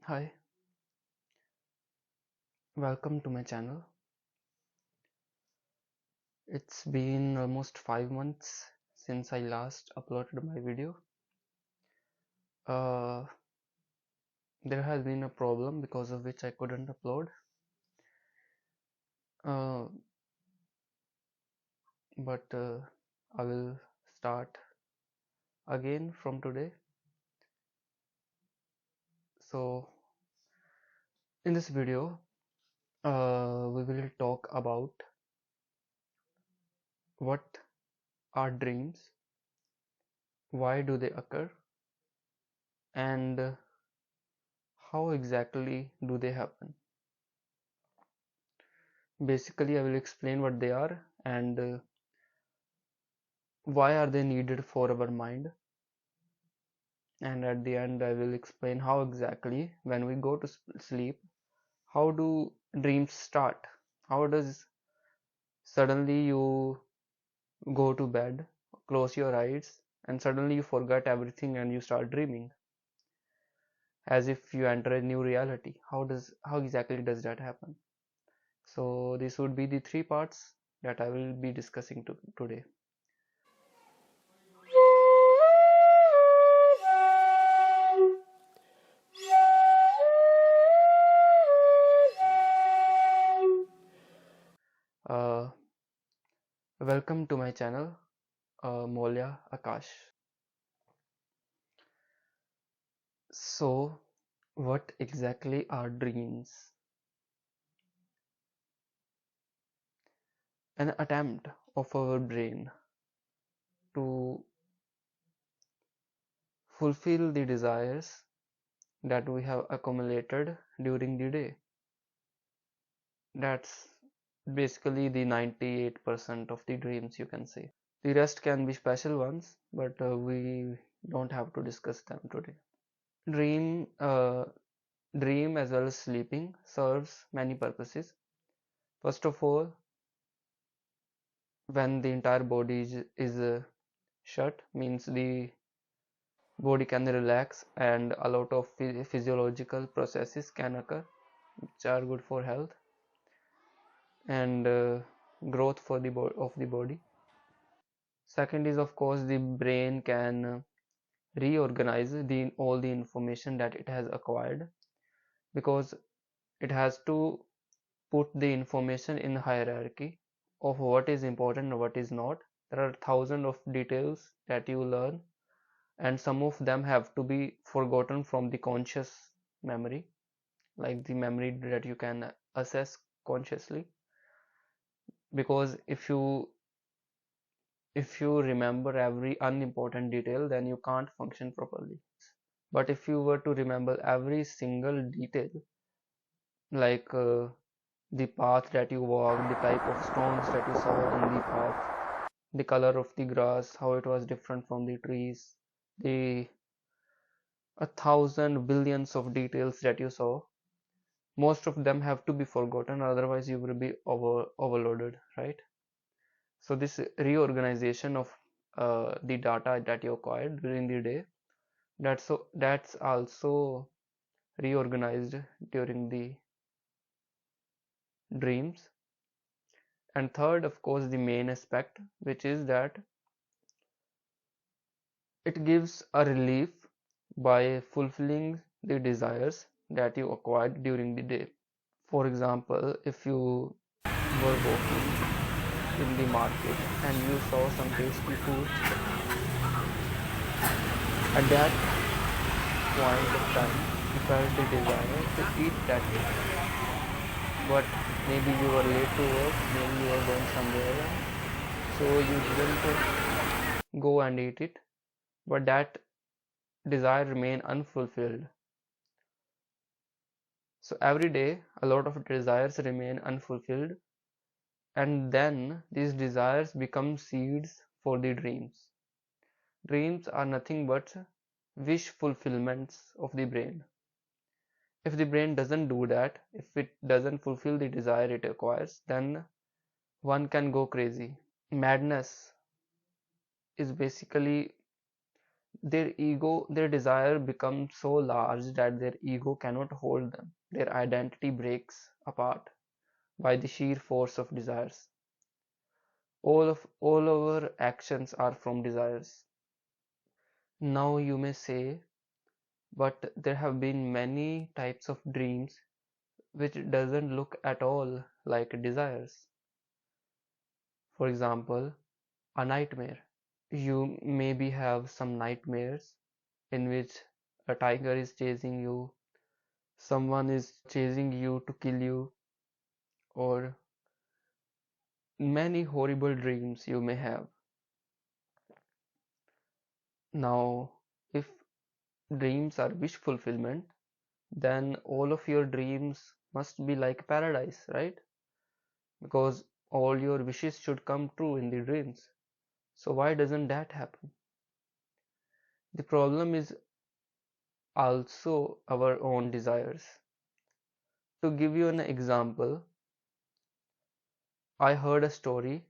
Hi, welcome to my channel. It's been almost 5 months since I last uploaded my video. Uh, there has been a problem because of which I couldn't upload. Uh, but I will start again from today. So, in this video, we will talk about what are dreams, why do they occur, and how exactly do they happen. Basically, I will explain what they are and why are they needed for our mind, and at the end I will explain how exactly when we go to sleep, how do dreams start. How does suddenly you go to bed, close your eyes, and suddenly you forget everything and you start dreaming as if you enter a new reality. How exactly does that happen? So this would be the three parts that I will be discussing today. uh, Welcome to my channel, Molya Akash. So, what exactly are dreams? An attempt of our brain to fulfill the desires that we have accumulated during the day. That's basically the 98% of the dreams, you can say. The rest can be special ones, but we don't have to discuss them today. Dream, uh, Dream as well as sleeping serves many purposes. First of all, when the entire body is shut, means the body can relax and a lot of physiological processes can occur which are good for health and growth for of the body. Second is, of course, the brain can reorganize all the information that it has acquired, because it has to put the information in hierarchy of what is important and what is not. There are thousands of details that you learn, and some of them have to be forgotten from the conscious memory, like the memory that you can assess consciously. Because if you remember every unimportant detail, then you can't function properly. But if you were to remember every single detail, like the path that you walked, the type of stones that you saw in the path, the color of the grass, how it was different from the trees, the a thousand billions of details that you saw, most of them have to be forgotten, otherwise you will be overloaded, right? So this reorganization of the data that you acquired during the day, that's also reorganized during the dreams. And third, of course, the main aspect, which is that it gives a relief by fulfilling the desires that you acquired during the day. For example, if you were walking in the market and you saw some tasty food, at that point of time you felt the desire to eat that food. But maybe you were late to work, maybe you were going somewhere else, so you didn't go and eat it, but that desire remained unfulfilled. So every day a lot of desires remain unfulfilled, and then these desires become seeds for the dreams. Dreams are nothing but wish fulfillments of the brain. If the brain doesn't do that, if it doesn't fulfill the desire it acquires, then one can go crazy. Madness is basically their desire becomes so large that their ego cannot hold them. Their identity breaks apart by the sheer force of desires. All our actions are from desires. Now you may say, but there have been many types of dreams which doesn't look at all like desires. For example, a nightmare. You maybe have some nightmares in which a tiger is chasing you, someone is chasing you to kill you, or many horrible dreams you may have. Now, if dreams are wish fulfillment, then all of your dreams must be like paradise, right? Because all your wishes should come true in the dreams. So why doesn't that happen? The problem is also our own desires. To give you an example, I heard a story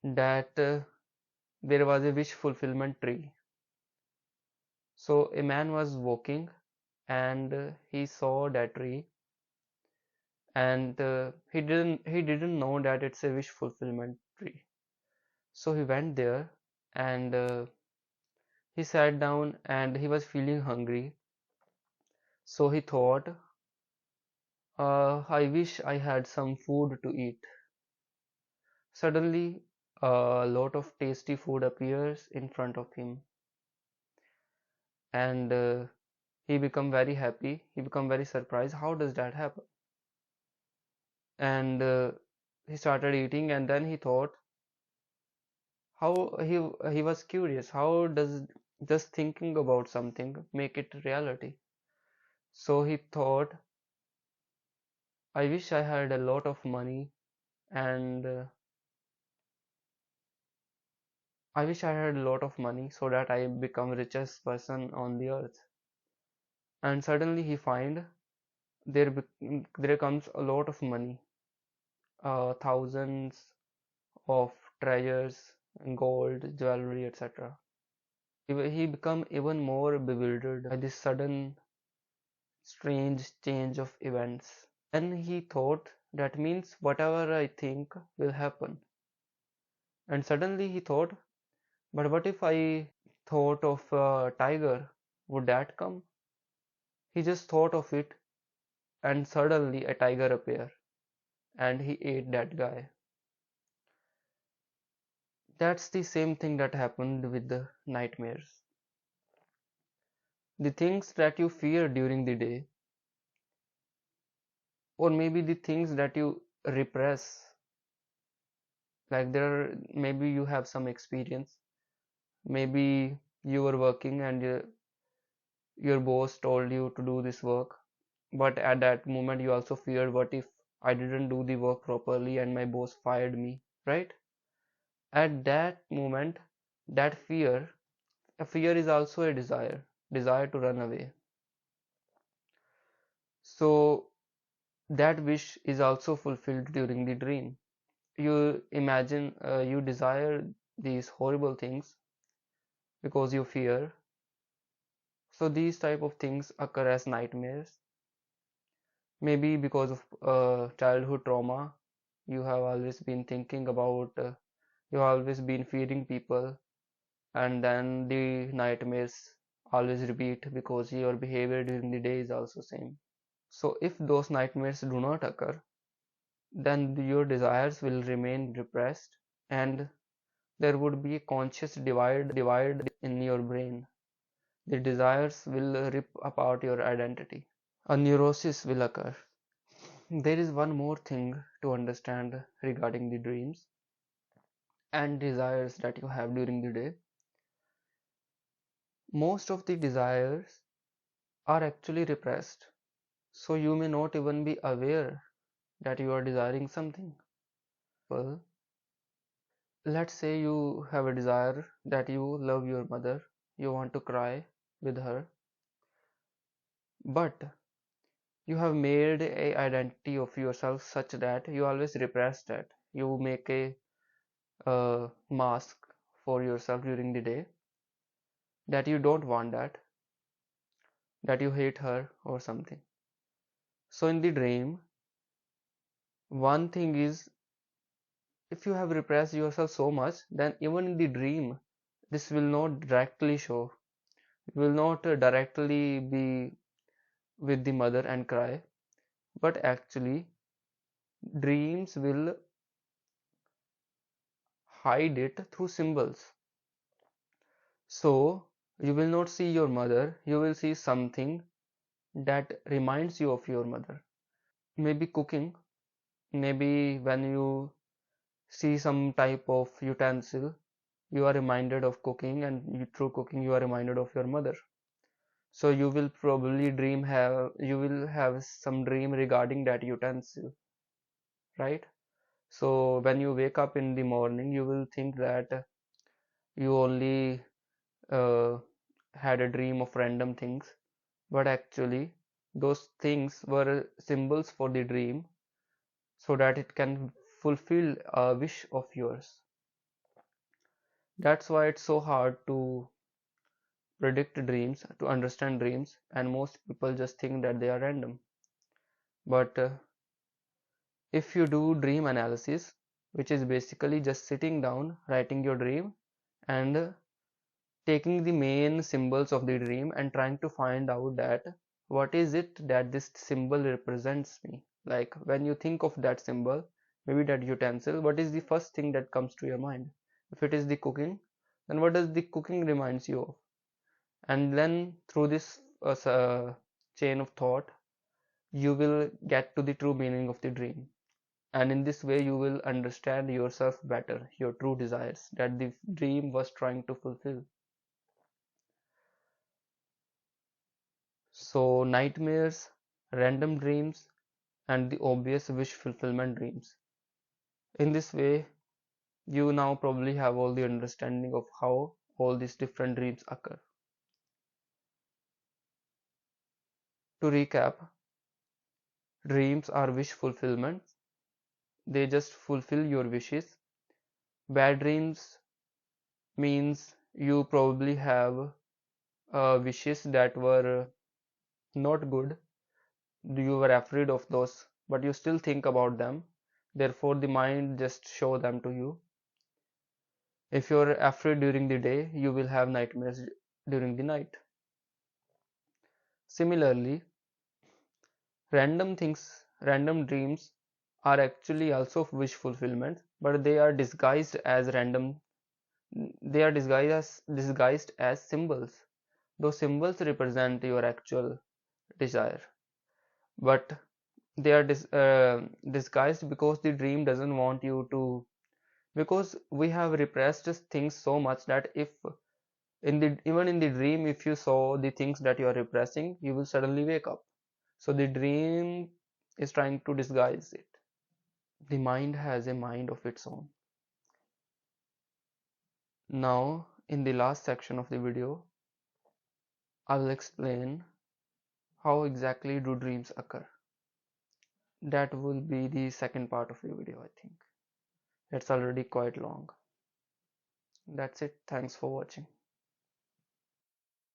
that there was a wish fulfillment tree. So a man was walking and he saw that tree, and he didn't know that it's a wish fulfillment tree. So he went there and he sat down and he was feeling hungry. So he thought, I wish I had some food to eat. Suddenly, a lot of tasty food appears in front of him, and he become very happy. He become very surprised. How does that happen? And he started eating, and then he thought, how he was curious. How does just thinking about something make it reality? So he thought, I wish I had a lot of money, and I wish I had a lot of money so that I become richest person on the earth. And suddenly he find there comes a lot of money, thousands of treasures, gold, jewelry, etc. He become even more bewildered by this sudden strange change of events. Then he thought, that means whatever I think will happen. And suddenly he thought, but what if I thought of a tiger? Would that come? He just thought of it, and suddenly a tiger appeared, and he ate that guy. That's the same thing that happened with the nightmares. The things that you fear during the day, or maybe the things that you repress, like maybe you have some experience, maybe you were working and your boss told you to do this work, but at that moment you also feared, what if I didn't do the work properly and my boss fired me, right? At that moment, that a fear is also a desire to run away. So that wish is also fulfilled during the dream. You imagine, you desire these horrible things because you fear. So these type of things occur as nightmares. Maybe because of childhood trauma, you have always been thinking about, you have always been fearing people, and then the nightmares always repeat because your behavior during the day is also same. So if those nightmares do not occur, then your desires will remain repressed, and there would be a conscious divide in your brain. The desires will rip apart your identity. A neurosis will occur. There is one more thing to understand regarding the dreams and desires that you have during the day. Most of the desires are actually repressed, so you may not even be aware that you are desiring something. Well, let's say you have a desire that you love your mother, you want to cry with her, but you have made a identity of yourself such that you always repress that. You make a mask for yourself during the day, that you don't want that you hate her or something. So in the dream, one thing is, if you have repressed yourself so much, then even in the dream, this will not directly show. You will not directly be with the mother and cry, but actually, dreams will hide it through symbols. So, you will not see your mother, you will see something that reminds you of your mother. Maybe cooking, maybe when you see some type of utensil, you are reminded of cooking, and through cooking, you are reminded of your mother. So you will probably you will have some dream regarding that utensil, right? So when you wake up in the morning, you will think that you only uh, had a dream of random things, but actually those things were symbols for the dream so that it can fulfill a wish of yours. That's why it's so hard to predict dreams, to understand dreams, and most people just think that they are random. But if you do dream analysis, which is basically just sitting down, writing your dream, and taking the main symbols of the dream and trying to find out that what is it that this symbol represents me. Like when you think of that symbol, maybe that utensil, what is the first thing that comes to your mind? If it is the cooking, then what does the cooking reminds you of? And then through this chain of thought, you will get to the true meaning of the dream. And in this way, you will understand yourself better, your true desires that the dream was trying to fulfill. So, nightmares, random dreams, and the obvious wish fulfillment dreams. In this way, you now probably have all the understanding of how all these different dreams occur. To recap, dreams are wish fulfillment, they just fulfill your wishes. Bad dreams means you probably have wishes that were not good. You were afraid of those, but you still think about them. Therefore, the mind just show them to you. If you're afraid during the day, you will have nightmares during the night. Similarly, random dreams are actually also wish fulfillment, but they are disguised as random. They are disguised as symbols. Those symbols represent your actual desire, but they are disguised because the dream doesn't want you to, because we have repressed things so much that if even in the dream, if you saw the things that you are repressing, you will suddenly wake up. So the dream is trying to disguise it. The mind has a mind of its own. Now in the last section of the video, I will explain how exactly do dreams occur. That will be the second part of the video, I think. It's already quite long. That's it. Thanks for watching.